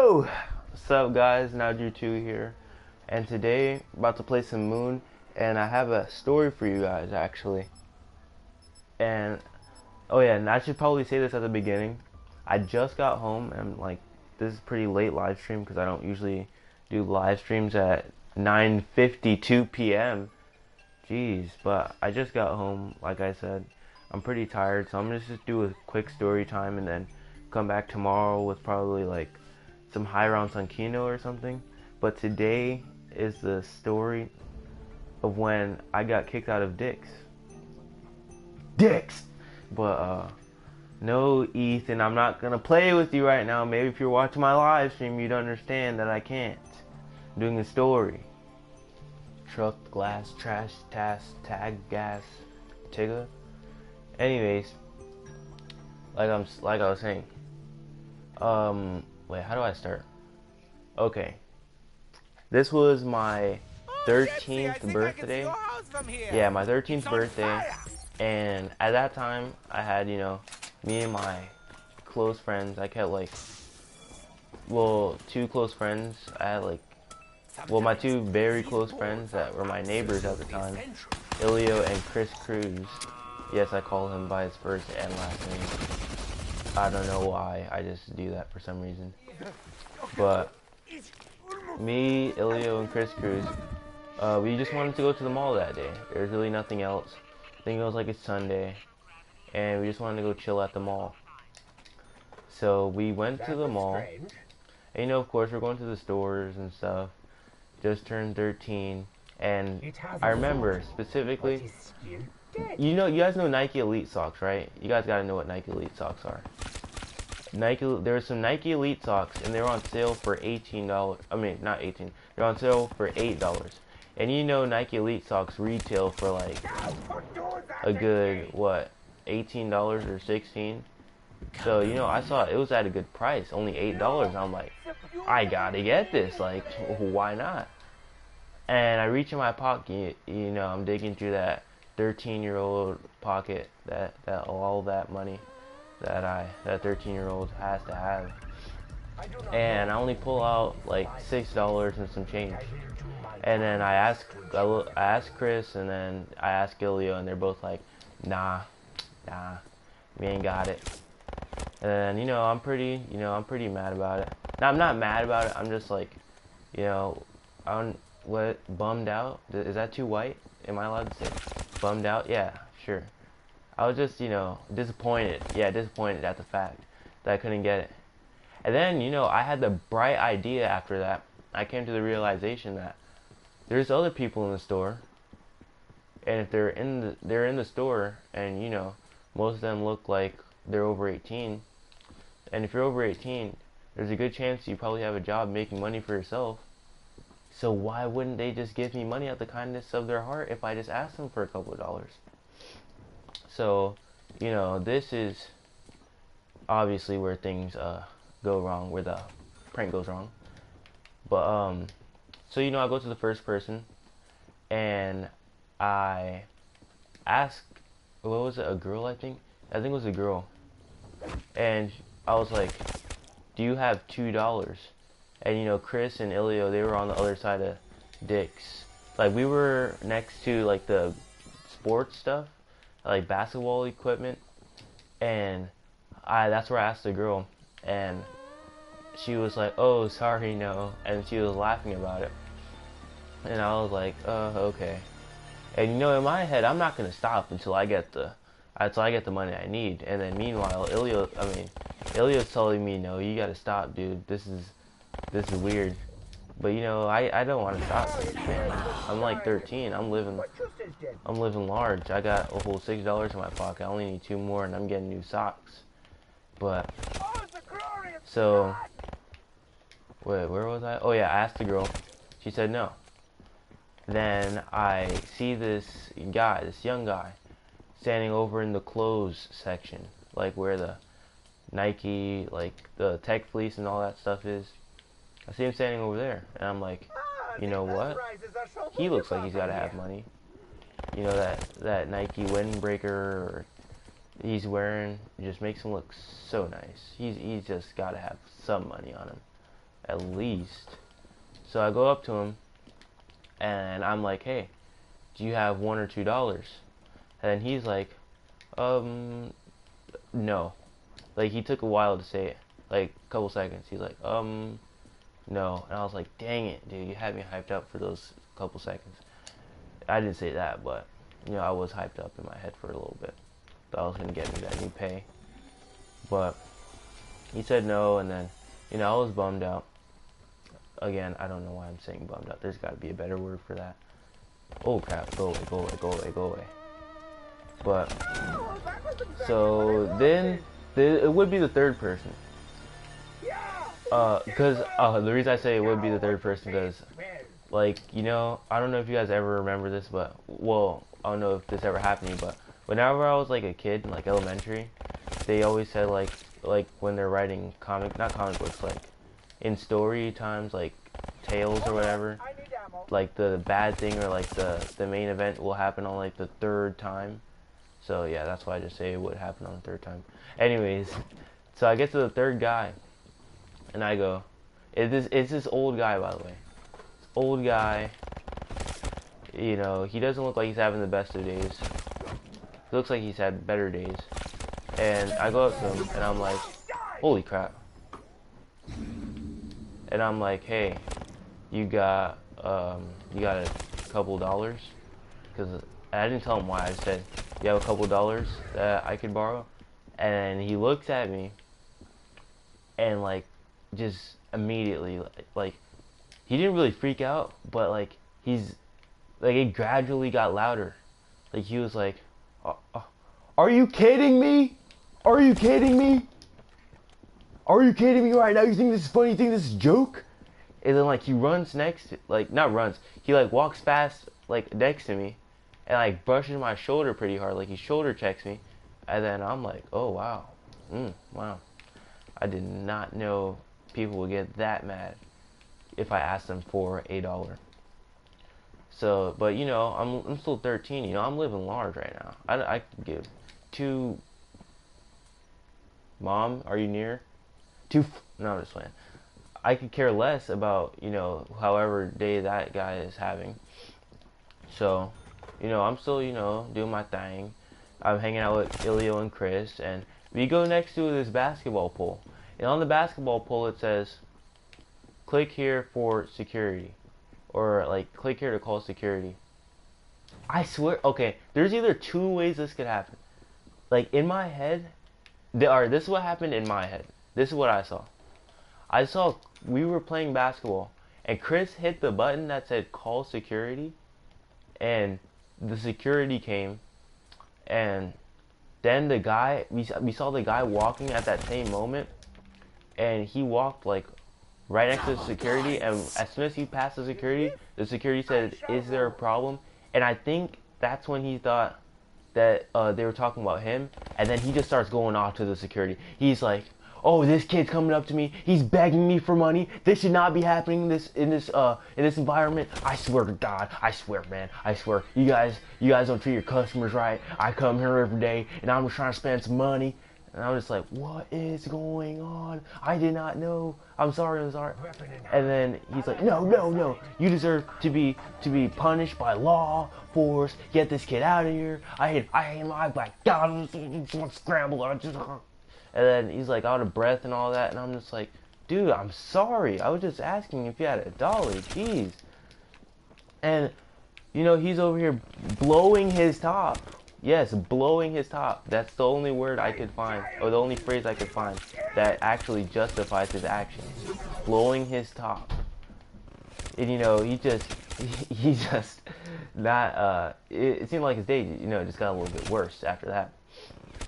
Yo! What's up, guys? Now Drew 2 here. And today, about to play some Moon. And I have a story for you guys, actually. And, oh yeah, and I should probably say this at the beginning. I just got home, and like, this is pretty late live stream because I don't usually do live streams at 9:52 p.m. Jeez, but I just got home, like I said. I'm pretty tired, so I'm gonna just do a quick story time and then come back tomorrow with probably like some high rounds on Kino or something. But today is the story of when I got kicked out of DICKS. DICKS! But no, Ethan, I'm not gonna play with you right now. Maybe if you're watching my live stream, you'd understand that I can't. I'm doing a story. Truck, glass, trash, task, tag, gas, tigger. Anyways, like I was saying. Wait, how do I start? Okay. This was my 13th birthday. Yeah, my 13th birthday. And at that time, I had, me and my close friends. I kept like, well, two close friends. I had like, well, my two very close friends that were my neighbors at the time, Ilio and Chris Cruz. Yes, I call him by his first and last name. I don't know why, I just do that for some reason. But me, Ilio, and Chris Cruz, we just wanted to go to the mall that day. There's really nothing else. I think it was like a Sunday, and we just wanted to go chill at the mall. So we went to the mall, and of course we're going to the stores and stuff. Just turned 13, and I remember specifically, you guys know Nike Elite socks, right? You guys gotta know what Nike Elite socks are. There were some Nike Elite socks, and they were on sale for $18. I mean, not 18. They're on sale for $8. And Nike Elite socks retail for like a good, what, $18 or $16? So, I saw it was at a good price, only $8. I'm like, I gotta get this, like, why not? And I reach in my pocket, I'm digging through that 13-year-old pocket, that all that money that 13-year-old has to have. And I only pull out like $6 and some change. And then I ask Chris, and then I ask Ilio, and they're both like, nah, we ain't got it. And then, I'm pretty mad about it. Now, I'm not mad about it, I'm just like, bummed out? Is that too white? Am I allowed to say bummed out? Yeah, sure. I was just, disappointed. Yeah, disappointed at the fact that I couldn't get it. And then, I had the bright idea after that. I came to the realization that there's other people in the store, and if they're in the store, and most of them look like they're over 18. And if you're over 18, there's a good chance you probably have a job making money for yourself. So why wouldn't they just give me money out the kindness of their heart if I just asked them for a couple of dollars? So, this is obviously where things go wrong, where the prank goes wrong. But so I go to the first person, and I ask, what was it, a girl? I think it was a girl, and I was like, do you have $2? And Chris and Ilio, they were on the other side of DICKS. Like, we were next to like the sports stuff, like basketball equipment, and that's where I asked the girl, and she was like, oh, sorry, no, and she was laughing about it. And I was like, okay. And in my head, I'm not gonna stop until I get the money I need. And then meanwhile, Ilio's telling me, no, you gotta stop, dude. This is weird. But I don't want to stop, man. I'm like 13. I'm living large. I got a whole $6 in my pocket. I only need 2 more, and I'm getting new socks. But so wait, where was I? Oh yeah, I asked the girl. She said no. Then I see this young guy, standing over in the clothes section, like where the Nike, like the Tech Fleece and all that stuff is. I see him standing over there, and I'm like, you know what? He looks like he's got to have money. That Nike windbreaker he's wearing just makes him look so nice. He's just got to have some money on him. at least. So I go up to him, and I'm like, hey, do you have $1 or $2? And he's like, no. Like, he took a while to say it, like a couple seconds. He's like, no. And I was like, dang it, dude, you had me hyped up for those couple seconds. I didn't say that, but you know, I was hyped up in my head for a little bit. Thought I was gonna get me that new pay, but he said no, and then, you know, I was bummed out. Again, I don't know why I'm saying bummed out. There's got to be a better word for that. Oh crap! Go away! Go away! Go away! Go away! But so then it would be the third person. Because the reason I say it would be the third person, because, like, you know, I don't know if you guys ever remember this, but, well, I don't know if this ever happened to me, but whenever I was, like, a kid in, like, elementary, they always said, like when they're writing not comic books, like, in story times, like, tales or whatever, like, the bad thing or, like, the main event will happen on, like, the third time. So, yeah, that's why I just say it would happen on the third time. Anyways, so I get to the third guy, and I go, it's this old guy, by the way. Old guy, you know, he doesn't look like he's having the best of days. He looks like he's had better days. And I go up to him, and I'm like, holy crap. And I'm like, hey, you got a couple dollars? Because I didn't tell him why. I said, you have a couple dollars that I could borrow? And he looks at me, and, like, just immediately, like, he didn't really freak out, but, like, it gradually got louder. Like, he was like, are you kidding me? Are you kidding me? Are you kidding me right now? You think this is funny? You think this is a joke? And then, like, he runs next to, like, not runs, he, like, walks past, like, next to me, and, like, brushes my shoulder pretty hard, like, he shoulder checks me, and then I'm like, oh, wow, wow. I did not know people would get that mad if I asked them for $1. So, but, you know, I'm still 13, you know, I'm living large right now. I could give two. Mom, are you near? No, I'm just playing. I could care less about, you know, however day that guy is having. So, you know, I'm still, you know, doing my thing. I'm hanging out with Ilio and Chris, and we go next to this basketball pole. And on the basketball pole it says, click here for security. Or, like, click here to call security. I swear, okay, there's either two ways this could happen. Like, in my head, this is what happened in my head. This is what I saw. We were playing basketball, and Chris hit the button that said call security, and the security came, and then the guy, we saw the guy walking at that same moment, and he walked, like, right next to the security, and as soon as he passed the security said, is there a problem? And I think that's when he thought that they were talking about him, and then he just starts going off to the security. He's like, oh, this kid's coming up to me, he's begging me for money, this should not be happening in this environment. I swear to God, I swear, man, I swear, you guys don't treat your customers right. I come here every day, and I'm just trying to spend some money. And I was just like, what is going on? I did not know. I'm sorry. And then he's like, no. You deserve to be punished by law, force. Get this kid out of here. I ain't like God, scramble. And then he's like out of breath and all that. And I'm just like, dude, I'm sorry. I was just asking if you had $1. Jeez. And, you know, he's over here blowing his top. Yes, blowing his top. That's the only word I could find, or the only phrase I could find that actually justifies his actions. Blowing his top. And, you know, he just not, it seemed like his day, you know, just got a little bit worse after that.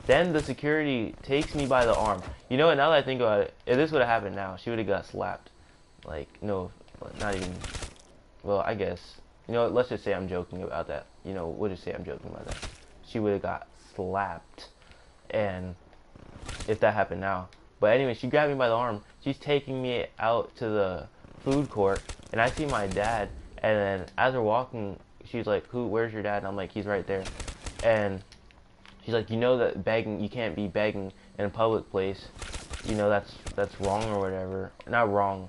Then the security takes me by the arm. You know what, now that I think about it, if this would have happened now, she would have got slapped. Like, no, not even, well, I guess, you know, let's just say I'm joking about that. You know, we'll just say I'm joking about that. She would have got slapped, and if that happened now. But anyway, she grabbed me by the arm. She's taking me out to the food court, and I see my dad, and then as we're walking, she's like, where's your dad? And I'm like, he's right there. And she's like, you know that begging, you can't be begging in a public place. You know, that's wrong or whatever. Not wrong,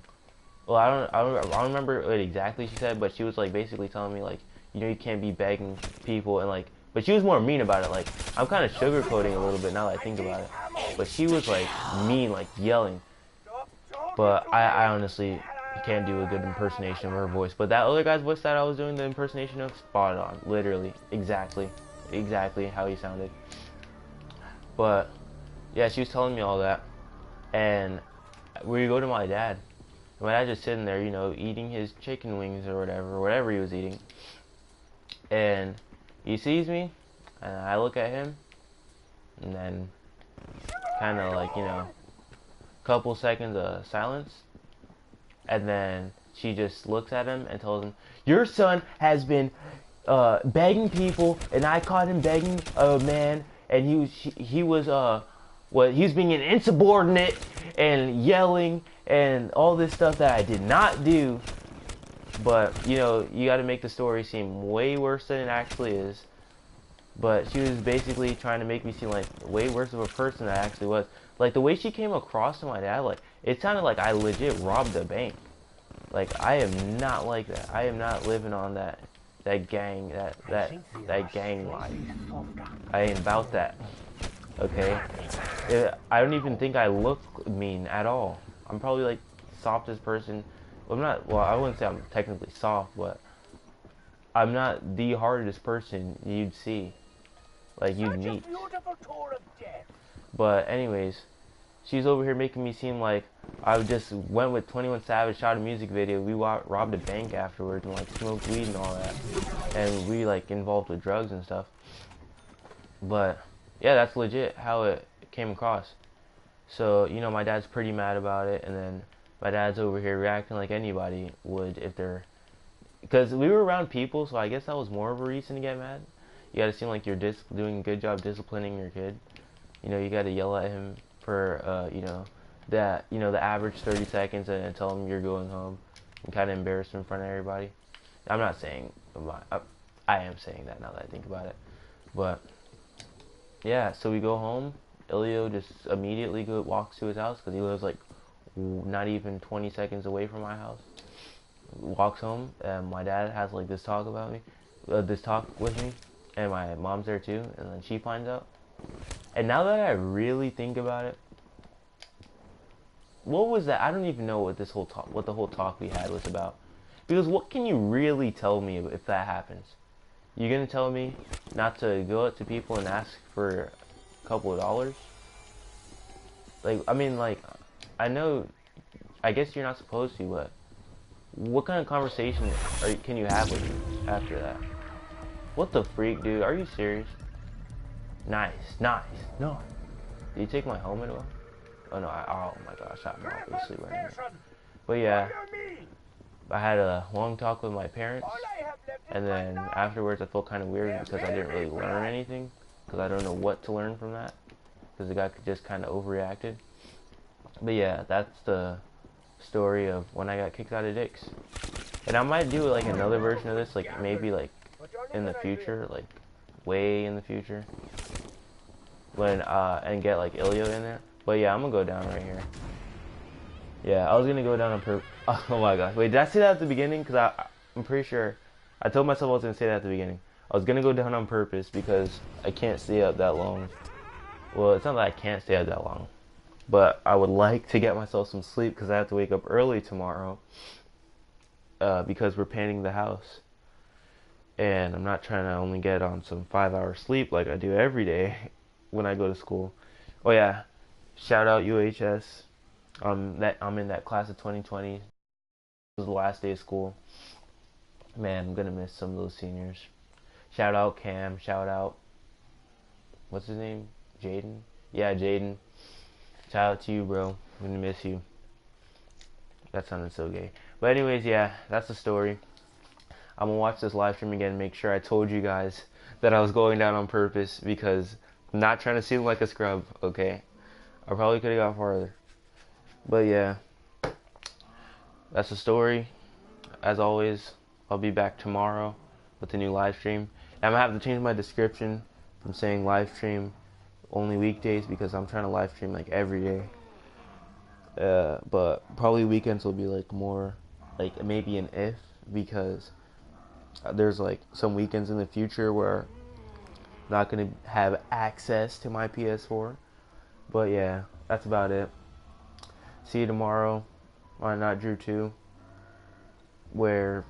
Well, I don't remember what exactly she said, but she was like basically telling me like, you know, you can't be begging people and like, but she was more mean about it. Like, I'm kind of sugarcoating a little bit now that I think about it, but she was like mean, like yelling. But I honestly can't do a good impersonation of her voice. But that other guy's voice that I was doing the impersonation of, spot on, literally, exactly how he sounded. But yeah, she was telling me all that, and we go to my dad. My dad just sitting there, you know, eating his chicken wings or whatever he was eating. And he sees me, and I look at him, and then kind of like, you know, couple seconds of silence. And then she just looks at him and tells him, your son has been begging people, and I caught him begging a man, and he was he was being an insubordinate and yelling and all this stuff that I did not do. But you know, you got to make the story seem way worse than it actually is. But she was basically trying to make me seem like way worse of a person than I actually was. Like the way she came across to my dad, like it sounded like I legit robbed a bank. Like I am not like that. I am not living on that gang life. I ain't about that. Okay? I don't even think I look mean at all. I'm probably like softest person. Well, I'm not. Well, I wouldn't say I'm technically soft, but I'm not the hardest person you'd see, like you'd meet. But anyways, she's over here making me seem like I just went with 21 Savage, shot a music video, we robbed a bank afterwards and like smoked weed and all that, and we like involved with drugs and stuff. But yeah, that's legit how it came across. So you know, my dad's pretty mad about it, and then my dad's over here reacting like anybody would if they're, because we were around people, so I guess that was more of a reason to get mad. You gotta seem like you're doing a good job disciplining your kid. You know, you gotta yell at him for you know, the average 30 seconds and tell him you're going home and kind of embarrass him in front of everybody. I'm not saying, I am saying that now that I think about it. But yeah, so we go home. Ilio just immediately walks to his house because he lives like not even 20 seconds away from my house. Walks home, and my dad has like this talk about me, this talk with me, and my mom's there too, and then she finds out. And now that I really think about it, what was that? I don't even know what the whole talk we had was about. Because what can you really tell me if that happens? You're gonna tell me not to go up to people and ask for a couple of dollars? Like, I mean, like, I know, I guess you're not supposed to, but what kind of conversation can you have with me after that? What the freak, dude? Are you serious? Nice. No. Did you take my helmet off? Oh no, oh my gosh, I'm obviously wearing it. But yeah, I had a long talk with my parents, and then afterwards I felt kind of weird because I didn't really learn anything, because I don't know what to learn from that, because the guy just kind of overreacted. But yeah, that's the story of when I got kicked out of DICKS. And I might do like another version of this, like maybe like in the future, like way in the future, when and get like Ilio in there. But yeah, I'm gonna go down right here. Yeah, I was gonna go down on purpose. Oh my gosh, wait, did I say that at the beginning? Because I'm pretty sure I told myself I was gonna say that at the beginning. I was gonna go down on purpose because I can't stay up that long. Well, it's not that I can't stay up that long, but I would like to get myself some sleep because I have to wake up early tomorrow. Because we're painting the house, and I'm not trying to only get on some 5-hour sleep like I do every day when I go to school. Oh yeah, shout out UHS. I'm in that class of 2020. This was the last day of school. Man, I'm gonna miss some of those seniors. Shout out Cam. Shout out, what's his name? Jaden. Yeah, Jaden. Shout out to you, bro. I'm gonna miss you. That sounded so gay. But anyways, yeah, that's the story. I'm gonna watch this live stream again and make sure I told you guys that I was going down on purpose, because I'm not trying to seem like a scrub, okay? I probably could have got farther. But yeah, that's the story. As always, I'll be back tomorrow with a new live stream. I'm gonna have to change my description from saying live stream only weekdays, because I'm trying to live stream like every day. But probably weekends will be like more, like maybe an if, because there's like some weekends in the future where I'm not gonna have access to my PS4. But yeah, that's about it. See you tomorrow on Not Drew 2, where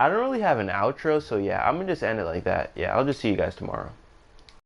I don't really have an outro, so yeah, I'm gonna just end it like that. Yeah, I'll just see you guys tomorrow.